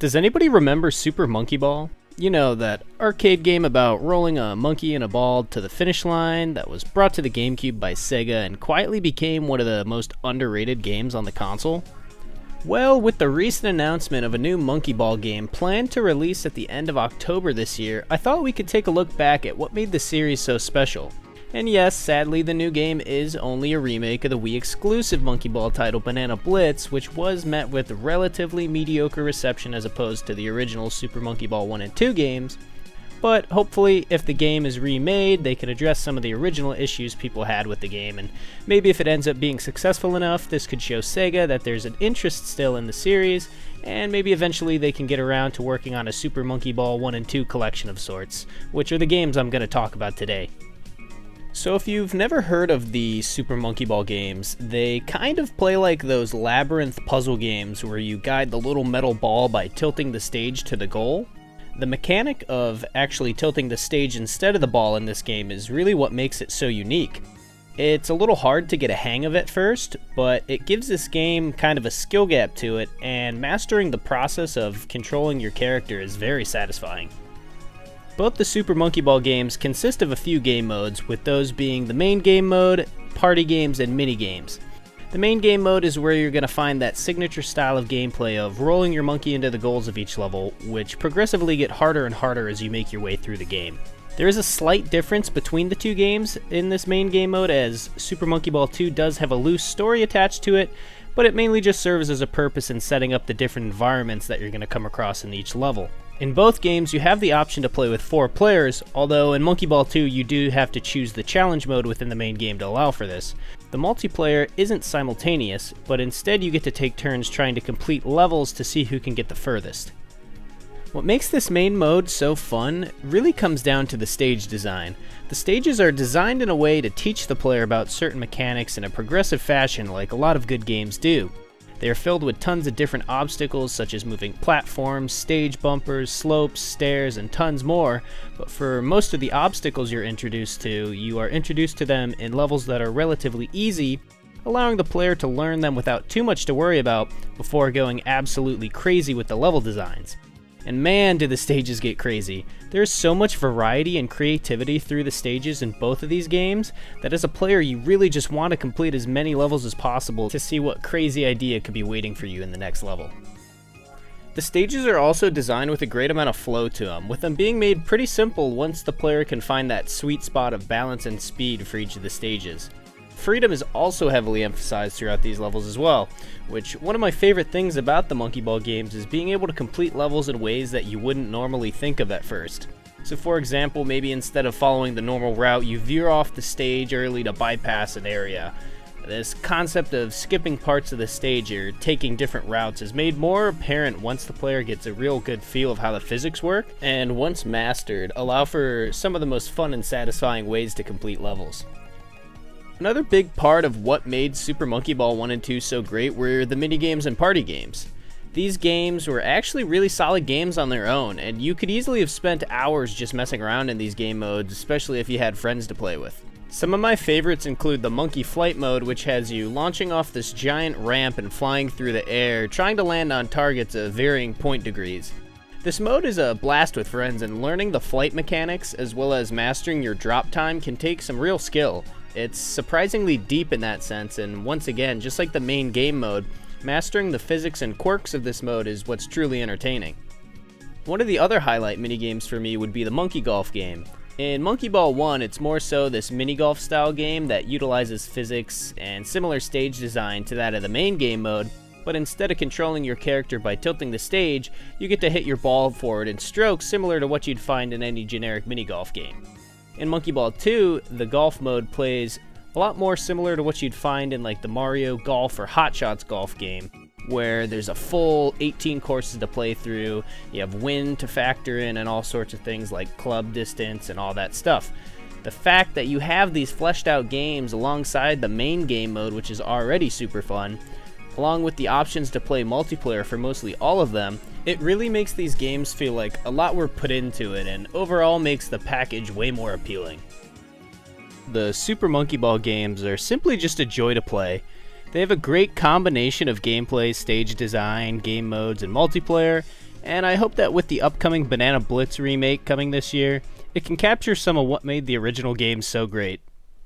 Does anybody remember Super Monkey Ball? You know, that arcade game about rolling a monkey and a ball to the finish line that was brought to the GameCube by Sega and quietly became one of the most underrated games on the console? Well, with the recent announcement of a new Monkey Ball game planned to release at the end of October this year, I thought we could take a look back at what made the series so special. And yes, sadly, the new game is only a remake of the Wii exclusive Monkey Ball title Banana Blitz, which was met with relatively mediocre reception as opposed to the original Super Monkey Ball 1 and 2 games. But hopefully, if the game is remade, they can address some of the original issues people had with the game, and maybe if it ends up being successful enough, this could show Sega that there's an interest still in the series, and maybe eventually they can get around to working on a Super Monkey Ball 1 and 2 collection of sorts, which are the games I'm going to talk about today. So if you've never heard of the Super Monkey Ball games, they kind of play like those labyrinth puzzle games where you guide the little metal ball by tilting the stage to the goal. The mechanic of actually tilting the stage instead of the ball in this game is really what makes it so unique. It's a little hard to get a hang of at first, but it gives this game kind of a skill gap to it, and mastering the process of controlling your character is very satisfying. Both the Super Monkey Ball games consist of a few game modes, with those being the main game mode, party games, and mini games. The main game mode is where you're going to find that signature style of gameplay of rolling your monkey into the goals of each level, which progressively get harder and harder as you make your way through the game. There is a slight difference between the two games in this main game mode, as Super Monkey Ball 2 does have a loose story attached to it, but it mainly just serves as a purpose in setting up the different environments that you're going to come across in each level. In both games, you have the option to play with 4 players, although in Monkey Ball 2 you do have to choose the challenge mode within the main game to allow for this. The multiplayer isn't simultaneous, but instead you get to take turns trying to complete levels to see who can get the furthest. What makes this main mode so fun really comes down to the stage design. The stages are designed in a way to teach the player about certain mechanics in a progressive fashion like a lot of good games do. They are filled with tons of different obstacles such as moving platforms, stage bumpers, slopes, stairs, and tons more, but for most of the obstacles you're introduced to, you are introduced to them in levels that are relatively easy, allowing the player to learn them without too much to worry about before going absolutely crazy with the level designs. And man, do the stages get crazy. There's so much variety and creativity through the stages in both of these games that as a player you really just want to complete as many levels as possible to see what crazy idea could be waiting for you in the next level. The stages are also designed with a great amount of flow to them, with them being made pretty simple once the player can find that sweet spot of balance and speed for each of the stages. Freedom is also heavily emphasized throughout these levels as well, which one of my favorite things about the Monkey Ball games is being able to complete levels in ways that you wouldn't normally think of at first. So for example, maybe instead of following the normal route, you veer off the stage early to bypass an area. This concept of skipping parts of the stage or taking different routes is made more apparent once the player gets a real good feel of how the physics work, and once mastered, allow for some of the most fun and satisfying ways to complete levels. Another big part of what made Super Monkey Ball 1 and 2 so great were the minigames and party games. These games were actually really solid games on their own, and you could easily have spent hours just messing around in these game modes, especially if you had friends to play with. Some of my favorites include the Monkey Flight mode, which has you launching off this giant ramp and flying through the air, trying to land on targets of varying point degrees. This mode is a blast with friends, and learning the flight mechanics as well as mastering your drop time can take some real skill. It's surprisingly deep in that sense, and once again, just like the main game mode, mastering the physics and quirks of this mode is what's truly entertaining. One of the other highlight minigames for me would be the Monkey Golf game. In Monkey Ball 1, it's more so this mini-golf style game that utilizes physics and similar stage design to that of the main game mode, but instead of controlling your character by tilting the stage, you get to hit your ball forward in strokes similar to what you'd find in any generic mini-golf game. In Monkey Ball 2, the golf mode plays a lot more similar to what you'd find in like the Mario Golf or Hot Shots golf game, where there's a full 18 courses to play through, you have wind to factor in and all sorts of things like club distance and all that stuff. The fact that you have these fleshed out games alongside the main game mode, which is already super fun, along with the options to play multiplayer for mostly all of them, it really makes these games feel like a lot were put into it and overall makes the package way more appealing. The Super Monkey Ball games are simply just a joy to play. They have a great combination of gameplay, stage design, game modes, and multiplayer, and I hope that with the upcoming Banana Blitz remake coming this year, it can capture some of what made the original game so great.